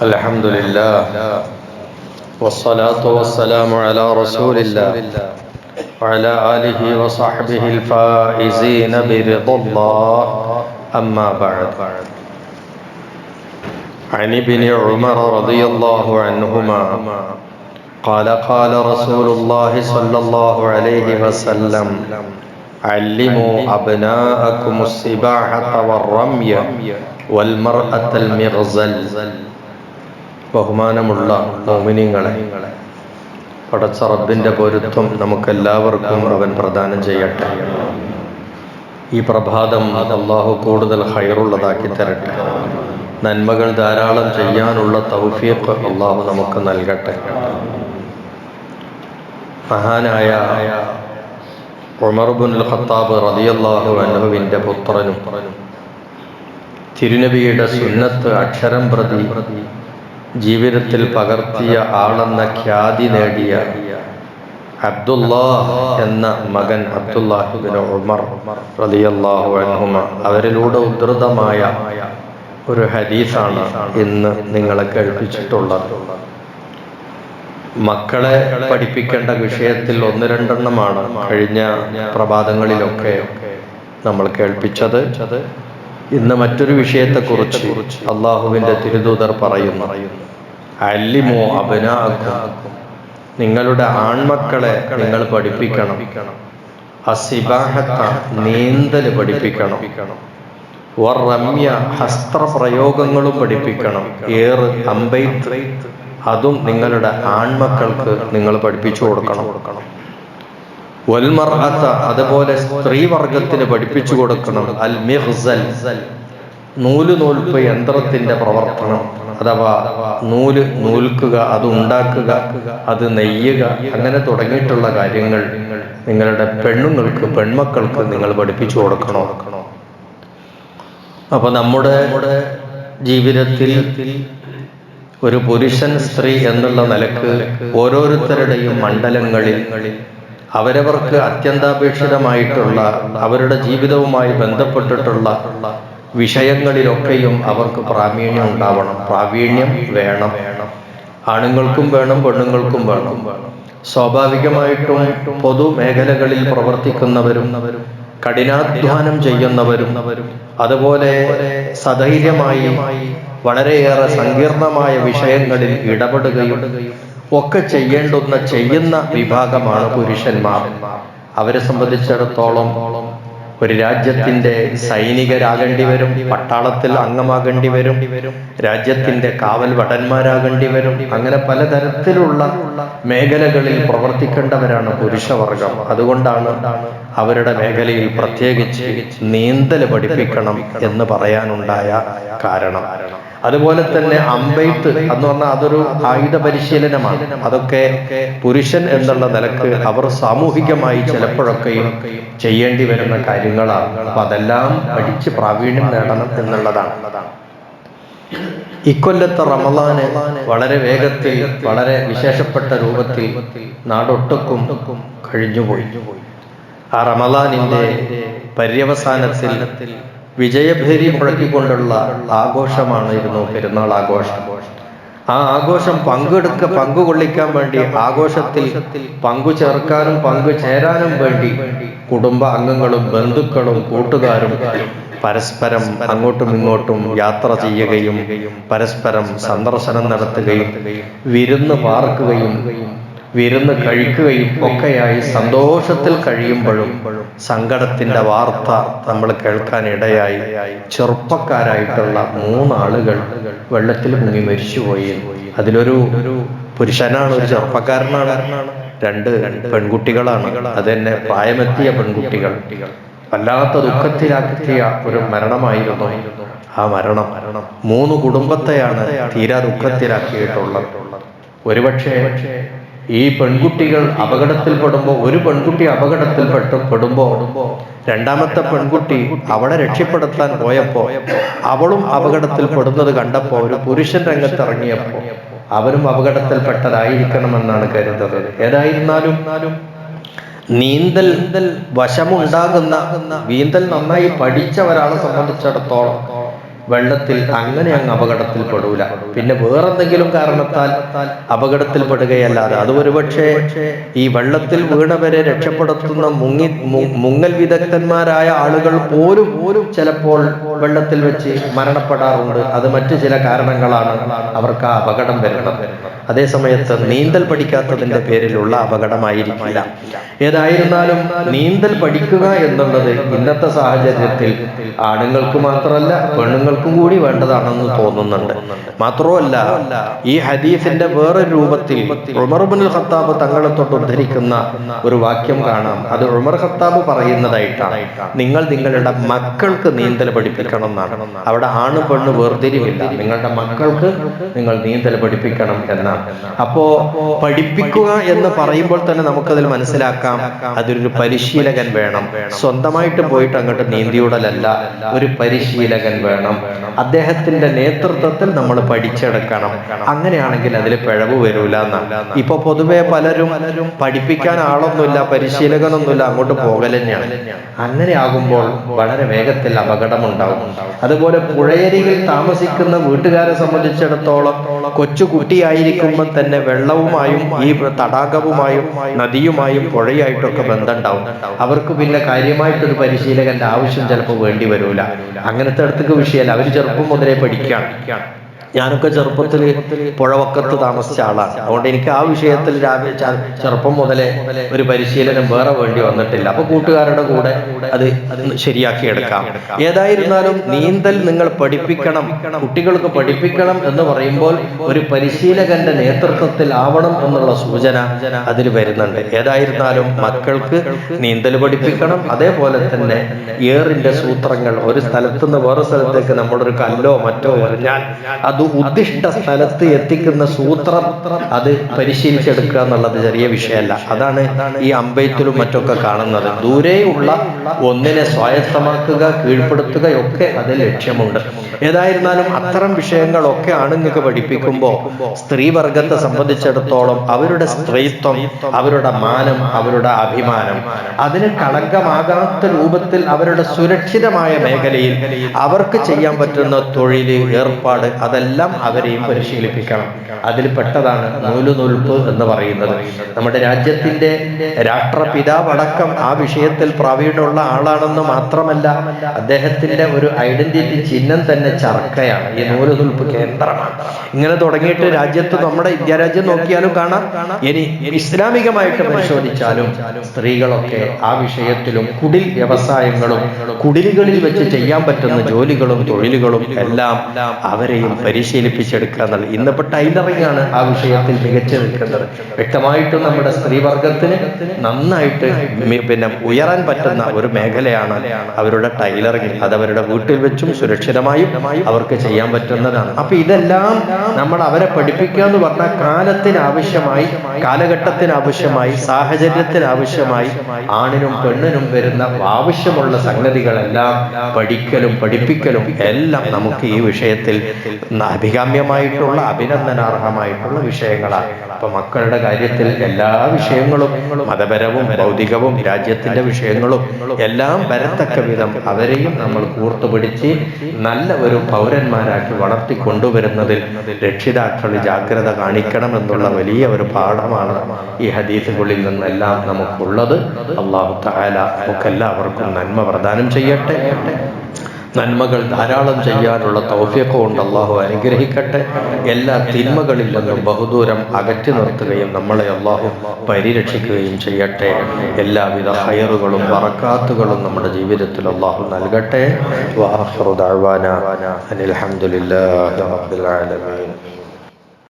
الحمد لله والصلاة والسلام على رسول الله وعلى آله وصحبه الفائزين برضا الله أما بعد. عن ابن عمر رضي الله عنهما قال قال رسول الله صلى الله عليه وسلم علموا أبناءكم السباحة والرمي والمرأة المغزل. ബഹുമാനമുള്ള മോമിനീങ്ങളെ, പടച്ച റബ്ബിൻ്റെ പൊരുത്തം നമുക്കെല്ലാവർക്കും അവൻ പ്രദാനം ചെയ്യട്ടെ. ഈ പ്രഭാതം അല്ലാഹു കൂടുതൽ ഹൈറുള്ളതാക്കി തരട്ടെ. നന്മകൾ ധാരാളം ചെയ്യാനുള്ള തൗഫീഖ് അല്ലാഹു നമുക്ക് നൽകട്ടെ. മഹാനായ ഉമർ ഇബ്നുൽ ഖത്താബ് റളിയല്ലാഹു അൻഹുവിൻ്റെ പുത്രനും തിരുനബിയുടെ സുന്നത്ത് അക്ഷരം പ്രതി ജീവിതത്തിൽ പകർത്തിയ ആളെന്ന ഖ്യാതി നേടിയ അബ്ദുല്ലാഹ് എന്ന മകൻ അബ്ദുല്ലാഹ് ഇബ്നു ഉമർ റളിയല്ലാഹു അൻഹുമ അവരിലൂടെ ഉദ്ധൃതമായ ഒരു ഹദീസാണ് ഇന്ന് നിങ്ങളെ കേൾപ്പിച്ചിട്ടുള്ളത്. മക്കളെ പഠിപ്പിക്കേണ്ട വിഷയത്തിൽ ഒന്ന് രണ്ടെണ്ണമാണ് കഴിഞ്ഞ പ്രഭാതങ്ങളിലൊക്കെ നമ്മൾ കേൾപ്പിച്ചത്. ഇന്ന് മറ്റൊരു വിഷയത്തെക്കുറിച്ച് അള്ളാഹുവിൻ്റെ തിരുദൂതർ പറയുന്നു, അല്ലിമു അബ്നാഅക്കും, നിങ്ങളുടെ ആൺമക്കളെ നിങ്ങൾ പഠിപ്പിക്കണം. അസ്സിബാഹത്ത, നീന്തൽ പഠിപ്പിക്കണം. വറമ്യ, ഹസ്ത്രപ്രയോഗങ്ങളും പഠിപ്പിക്കണം. ഏറ്, അമ്പെയ്ത്ത്, അതും നിങ്ങളുടെ ആൺമക്കൾക്ക് നിങ്ങൾ പഠിപ്പിച്ചു കൊടുക്കണം. വൽമർഅത, അതുപോലെ സ്ത്രീവർഗത്തിന് പഠിപ്പിച്ചു കൊടുക്കണം. അൽ മിഗ്സൽ, നൂല് നൂൽപ്പ് യന്ത്രത്തിന്റെ പ്രവർത്തനം, അഥവാ നൂല് നൂൽക്കുക, അത് ഉണ്ടാക്കുക, അത് നെയ്യുക, അങ്ങനെ തുടങ്ങിയിട്ടുള്ള കാര്യങ്ങൾ നിങ്ങളുടെ പെണ്ണുങ്ങൾക്ക്, പെൺമക്കൾക്ക് നിങ്ങൾ പഠിപ്പിച്ചു കൊടുക്കണോ. അപ്പൊ നമ്മുടെ ജീവിതത്തിൽ ഒരു പുരുഷൻ സ്ത്രീ എന്നുള്ള നിലക്ക് ഓരോരുത്തരുടെയും മണ്ഡലങ്ങളിൽ അവരവർക്ക് അത്യന്താപേക്ഷിതമായിട്ടുള്ള അവരുടെ ജീവിതവുമായി ബന്ധപ്പെട്ടിട്ടുള്ള വിഷയങ്ങളിലൊക്കെയും അവർക്ക് പ്രാവീണ്യം ഉണ്ടാവണം. പ്രാവീണ്യം വേണം. ആണുങ്ങൾക്കും വേണം, പെണ്ണുങ്ങൾക്കും വേണം. സ്വാഭാവികമായിട്ടും പൊതുമേഖലകളിൽ പ്രവർത്തിക്കുന്നവരും കഠിനാധ്വാനം ചെയ്യുന്നവരും അതുപോലെ സധൈര്യമായി വളരെയേറെ സങ്കീർണമായ വിഷയങ്ങളിൽ ഇടപെടുകയും ഒക്കെ ചെയ്യുന്ന വിഭാഗമാണ് പുരുഷന്മാർ. അവരെ സംബന്ധിച്ചിടത്തോളം ഒരു രാജ്യത്തിൻ്റെ സൈനികരാകേണ്ടി വരും, പട്ടാളത്തിൽ അംഗമാകേണ്ടി വരും, രാജ്യത്തിൻ്റെ കാവൽ ഭടന്മാരാകേണ്ടി വരും. അങ്ങനെ പലതരത്തിലുള്ള മേഖലകളിൽ പ്രവർത്തിക്കേണ്ടവരാണ് പുരുഷവർഗം. അതുകൊണ്ടാണ് അവരുടെ മേഖലയിൽ പ്രത്യേകിച്ച് നീന്തൽ പഠിപ്പിക്കണം എന്ന് പറയാനുണ്ടായ കാരണം. അതുപോലെ തന്നെ അമ്പെയ്ത്ത് എന്ന് പറഞ്ഞാൽ അതൊരു ആയുധ പരിശീലനമാണ്. അതൊക്കെ പുരുഷൻ എന്നുള്ള നിലക്ക് അവർ സാമൂഹികമായി ചിലപ്പോഴൊക്കെയും ചെയ്യേണ്ടി വരുന്ന കാര്യങ്ങളാണ്. അപ്പൊ അതെല്ലാം പഠിച്ച് പ്രാവീണ്യം നേടണം എന്നുള്ളതാണ്. ഇക്കൊല്ലത്തെ റമളാന് വളരെ വേഗത്തിൽ, വളരെ വിശേഷപ്പെട്ട രൂപത്തിൽ നാടൊട്ടുക്കും കഴിഞ്ഞുപോയി. ആ റമളാനിന്റെ പര്യവസാനത്തിൽ വിജയഭേരി മുഴക്കിക്കൊണ്ടുള്ള ആഘോഷമായിരുന്നു പെരുന്നാൾ ആഘോഷം. ആ ആഘോഷം പങ്കുകൊള്ളിക്കാൻ വേണ്ടി, ആഘോഷത്തിൽ പങ്കു ചേർക്കാനും പങ്കു ചേരാനും വേണ്ടി കുടുംബ അംഗങ്ങളും ബന്ധുക്കളും കൂട്ടുകാരും പരസ്പരം അങ്ങോട്ടും ഇങ്ങോട്ടും യാത്ര ചെയ്യുകയും പരസ്പരം സന്ദർശനം നടത്തുകയും വിരുന്ന് പാർക്കുകയും വിരുന്ന് കഴിക്കുകയും ഒക്കെയായി സന്തോഷത്തിൽ കഴിയുമ്പോഴും സങ്കടത്തിന്റെ വാർത്ത നമ്മൾ കേൾക്കാനിടയായി. ചെറുപ്പക്കാരായിട്ടുള്ള 3 ആളുകൾ വെള്ളത്തിൽ മുങ്ങി മരിച്ചുപോയി. അതിലൊരു പുരുഷനാണ്, ഒരു ചെറുപ്പക്കാരനാണ്, 2 പെൺകുട്ടികളാണ്. അതെന്നെ പ്രായമെത്തിയ പെൺകുട്ടികൾ. വല്ലാത്ത ദുഃഖത്തിലാക്കിയ ഒരു മരണമായിരുന്നു ആ മരണം. 3 കുടുംബത്തെയാണ് തീരാ ദുഃഖത്തിലാക്കിയിട്ടുള്ളത്. ഒരുപക്ഷെ ഈ പെൺകുട്ടികൾ അപകടത്തിൽപ്പെടുമ്പോൾ, ഒരു പെൺകുട്ടി അപകടത്തിൽപ്പെടുമ്പോൾ രണ്ടാമത്തെ പെൺകുട്ടി അവളെ രക്ഷപ്പെടുത്താൻ പോയപ്പോൾ അവളും അപകടത്തിൽപ്പെടുന്നത് കണ്ടപ്പോൾ ഒരു പുരുഷൻ രംഗത്തിറങ്ങിയപ്പോൾ അവരും അപകടത്തിൽപ്പെട്ടതായിരിക്കണമെന്നാണ് കരുതുന്നത്. ഏതായിരുന്നാലും നീന്തൽ വശമുണ്ടാകുന്ന, നീന്തൽ നന്നായി പഠിച്ച ഒരാളെ സംബന്ധിച്ചിടത്തോളം വെള്ളത്തിൽ അങ്ങനെ അങ്ങ് അപകടത്തിൽപ്പെടൂല. പിന്നെ വേറെന്തെങ്കിലും കാരണത്താൽ അപകടത്തിൽപ്പെടുകയല്ലാതെ അത് ഒരുപക്ഷെ ഈ വെള്ളത്തിൽ വീണവരെ രക്ഷപ്പെടുത്തുന്ന മുങ്ങൽ വിദഗ്ധന്മാരായ ആളുകൾ പോലും ചിലപ്പോൾ വെള്ളത്തിൽ വെച്ച് മരണപ്പെടാറുണ്ട്. അത് മറ്റു ചില കാരണങ്ങളാണ് അവർക്ക് ആ അപകടം വരുന്നത്. അതേസമയത്ത് നീന്തൽ പഠിക്കാത്തതിന്റെ പേരിലുള്ള അപകടമായിരിക്കില്ല. ഏതായിരുന്നാലും നീന്തൽ പഠിക്കുക എന്നുള്ളത് ഇന്നത്തെ സാഹചര്യത്തിൽ ആണുങ്ങൾക്ക് മാത്രമല്ല പെണ്ണുങ്ങൾക്കും കൂടി വേണ്ടതാണെന്ന് തോന്നുന്നുണ്ട്. മാത്രമല്ല, ഈ ഹദീസിന്റെ വേറൊരു രൂപത്തിൽ ഉമർ ഇബ്നുൽ ഖത്താബ് തങ്ങളെ തൊട്ട് ഉദ്ധരിക്കുന്ന ഒരു വാക്യം കാണാം. അത് ഉമർ ഖത്താബ് പറയുന്നതായിട്ടാണ്, നിങ്ങൾ നിങ്ങളുടെ മക്കൾക്ക് നീന്തൽ പഠിപ്പിക്കണം എന്നാണ്. അവിടെ ആണ് പെണ്ണ് വേർതിരിവില്ല. നിങ്ങളുടെ മക്കൾക്ക് നിങ്ങൾ നീന്തൽ പഠിപ്പിക്കണം എന്നാണ്. അപ്പോ പഠിപ്പിക്കുക എന്ന് പറയുമ്പോൾ തന്നെ നമുക്കതിൽ മനസ്സിലാക്കാം, അതൊരു പരിശീലകൻ വേണം. സ്വന്തമായിട്ട് പോയിട്ട് അങ്ങോട്ട് നീന്തിയൂടലല്ല, ഒരു പരിശീലകൻ വേണം. അദ്ദേഹത്തിന്റെ നേതൃത്വത്തിൽ നമ്മൾ പഠിച്ചെടുക്കണം. അങ്ങനെയാണെങ്കിൽ അതിൽ പിഴവ് വരൂല എന്നാണ്. ഇപ്പൊ പൊതുവെ പലരും പഠിപ്പിക്കാൻ ആളൊന്നുമില്ല, പരിശീലകനൊന്നുമില്ല, അങ്ങോട്ട് പോകൽ തന്നെയാണ്. അങ്ങനെ ആകുമ്പോൾ വളരെ വേഗത്തിൽ അപകടമുണ്ടാവും. അതുപോലെ പുഴയരികിൽ താമസിക്കുന്ന വീട്ടുകാരെ സംബന്ധിച്ചിടത്തോളം കൊച്ചു കുട്ടിയായിരിക്കുമ്പോൾ തന്നെ വെള്ളവുമായും ഈ തടാകവുമായും നദിയുമായും പുഴയായിട്ടൊക്കെ ബന്ധമുണ്ടാവും. അവർക്ക് പിന്നെ കാര്യമായിട്ടൊരു പരിശീലകന്റെ ആവശ്യം ചിലപ്പോൾ വേണ്ടി വരൂല. അങ്ങനത്തെ അടുത്തേക്ക് വിഷയമല്ല, അവർ ചെറുപ്പം മുതലേ പഠിക്കുകയാണ്. ഞാനൊക്കെ ചെറുപ്പത്തിൽ പുഴവക്കത്ത് താമസിച്ച ആളാണ്. അതുകൊണ്ട് എനിക്ക് ആ വിഷയത്തിൽ ചെറുപ്പം മുതലേ ഒരു പരിശീലനം വേറെ വേണ്ടി വന്നിട്ടില്ല. അപ്പൊ കൂട്ടുകാരുടെ കൂടെ അത് ശരിയാക്കിയെടുക്കാം. ഏതായിരുന്നാലും നീന്തൽ നിങ്ങൾ പഠിപ്പിക്കണം, കുട്ടികൾക്ക് പഠിപ്പിക്കണം എന്ന് പറയുമ്പോൾ ഒരു പരിശീലകന്റെ നേതൃത്വത്തിൽ ആവണം എന്നുള്ള സൂചന അതിൽ വരുന്നുണ്ട്. ഏതായിരുന്നാലും മക്കൾക്ക് നീന്തൽ പഠിപ്പിക്കണം. അതേപോലെ തന്നെ ഏറിന്റെ സൂത്രങ്ങൾ, ഒരു സ്ഥലത്തുനിന്ന് വേറെ സ്ഥലത്തേക്ക് നമ്മളൊരു കല്ലോ മറ്റോ എറിഞ്ഞാൽ അത് ഉദ്ദിഷ്ട സ്ഥലത്ത് എത്തിക്കുന്ന സൂത്രം അത് പരിശീലിച്ചെടുക്കുക എന്നുള്ളത് ചെറിയ വിഷയമല്ല. അതാണ് ഈ അമ്പെയ്ത്തിലും മറ്റൊക്കെ കാണുന്നത്. ദൂരെയുള്ള ഒന്നിനെ സ്വായത്തമാക്കുക, കീഴ്പ്പെടുത്തുകയൊക്കെ അതിൽ ലക്ഷ്യമുണ്ട്. ഏതായിരുന്നാലും അത്തരം വിഷയങ്ങളൊക്കെ ആണുങ്ങൾക്ക് പഠിപ്പിക്കുമ്പോൾ സ്ത്രീവർഗത്തെ സംബന്ധിച്ചിടത്തോളം അവരുടെ സ്ത്രീത്വം, അവരുടെ മാനം, അവരുടെ അഭിമാനം, അതിന് കളങ്കമാകാത്ത രൂപത്തിൽ അവരുടെ സുരക്ഷിതമായ മേഖലയിൽ അവർക്ക് ചെയ്യാൻ പറ്റുന്ന തൊഴിൽ, ഏർപ്പാട്, അതെല്ലാം അവരെയും പരിശീലിപ്പിക്കണം. അതിൽ പെട്ടതാണ് നൂലുനൂൽപ്പ് എന്ന് പറയുന്നത്. നമ്മുടെ രാജ്യത്തിന്റെ രാഷ്ട്രപിതാവ് അടക്കം ആ വിഷയത്തിൽ പ്രാവീണ്യമുള്ള ആളാണെന്ന് മാത്രമല്ല, അദ്ദേഹത്തിന്റെ ഒരു ഐഡന്റിറ്റി ചിഹ്നം തന്നെ ചർക്കയാണ്. ഈ നൂലുനൂൽപ്പ് കേന്ദ്രമാണ്. ഇങ്ങനെ തുടങ്ങിയിട്ട് രാജ്യത്ത്, നമ്മുടെ ഇന്ത്യ രാജ്യം നോക്കിയാലും കാണാം, ഇനി ഇസ്ലാമികമായിട്ട് പരിശോധിച്ചാലും സ്ത്രീകളൊക്കെ ആ വിഷയത്തിലും കുടിൽ വ്യവസായങ്ങളും കുടിലുകളിൽ വെച്ച് ചെയ്യാൻ പറ്റുന്ന ജോലികളും തൊഴിലുകളും എല്ലാം അവരെയും പരിശീലിപ്പിച്ചെടുക്കുക എന്നുള്ളത്. ഇന്നിപ്പോ ടൈലറിംഗ് ആണ് ആ വിഷയത്തിൽ മികച്ചു നിൽക്കുന്നത്. വ്യക്തമായിട്ടും നമ്മുടെ സ്ത്രീവർഗത്തിന് നന്നായിട്ട് പിന്നെ ഉയരാൻ പറ്റുന്ന ഒരു മേഖലയാണ് അവരുടെ ടൈലറിംഗ്. അത് അവരുടെ വീട്ടിൽ വെച്ചും സുരക്ഷിതമായും അവർക്ക് ചെയ്യാൻ പറ്റുന്നതാണ്. അപ്പൊ ഇതെല്ലാം നമ്മൾ അവരെ പഠിപ്പിക്കുക എന്ന് പറഞ്ഞാൽ കാലത്തിനാവശ്യമായി, കാലഘട്ടത്തിനാവശ്യമായി, സാഹചര്യത്തിനാവശ്യമായി ആണിനും പെണ്ണിനും വരുന്ന ആവശ്യമുള്ള സംഗതികളെല്ലാം പഠിക്കലും പഠിപ്പിക്കലും എല്ലാം നമുക്ക് ഈ വിഷയത്തിൽ അഭികാമ്യമായിട്ടുള്ള, അഭിനന്ദനാർഹമായിട്ടുള്ള വിഷയങ്ങളാണ്. അപ്പൊ മക്കളുടെ കാര്യത്തിൽ എല്ലാ വിഷയങ്ങളും, മതപരവും ഭൗതികവും രാജ്യത്തിന്റെ വിഷയങ്ങളും എല്ലാം വരത്തക്ക വിധം അവരെയും നമ്മൾ കൂർത്തുപിടിച്ച് നല്ല ഒരു പൗരന്മാരാക്കി വളർത്തിക്കൊണ്ടുവരുന്നതിൽ രക്ഷിതാക്കൾ ജാഗ്രത കാണിക്കണം എന്നുള്ള വലിയ ഒരു പാഠമാണ് ഈ ഹദീസുകളിൽ നിന്നെല്ലാം നമുക്കുള്ളത്. അല്ലാഹു തആല നമുക്കെല്ലാവർക്കും നന്മ പ്രദാനം ചെയ്യട്ടെ. നന്മകൾ ധാരാളം ചെയ്യാനുള്ള തൗഫീഖ് കൊണ്ട് അള്ളാഹു അനുഗ്രഹിക്കട്ടെ. എല്ലാ തിന്മകളിൽ നിന്നും ബഹുദൂരം അകറ്റി നിർത്തുകയും നമ്മളെ അള്ളാഹു പരിരക്ഷിക്കുകയും ചെയ്യട്ടെ. എല്ലാവിധ ഖൈറുകളും ബറകാത്തുകളും നമ്മുടെ ജീവിതത്തിൽ അള്ളാഹു നൽകട്ടെ. വആഖിറു ദഅ്വാനാ അനിൽ ഹംദുലില്ലാഹി റബ്ബിൽ ആലമീൻ.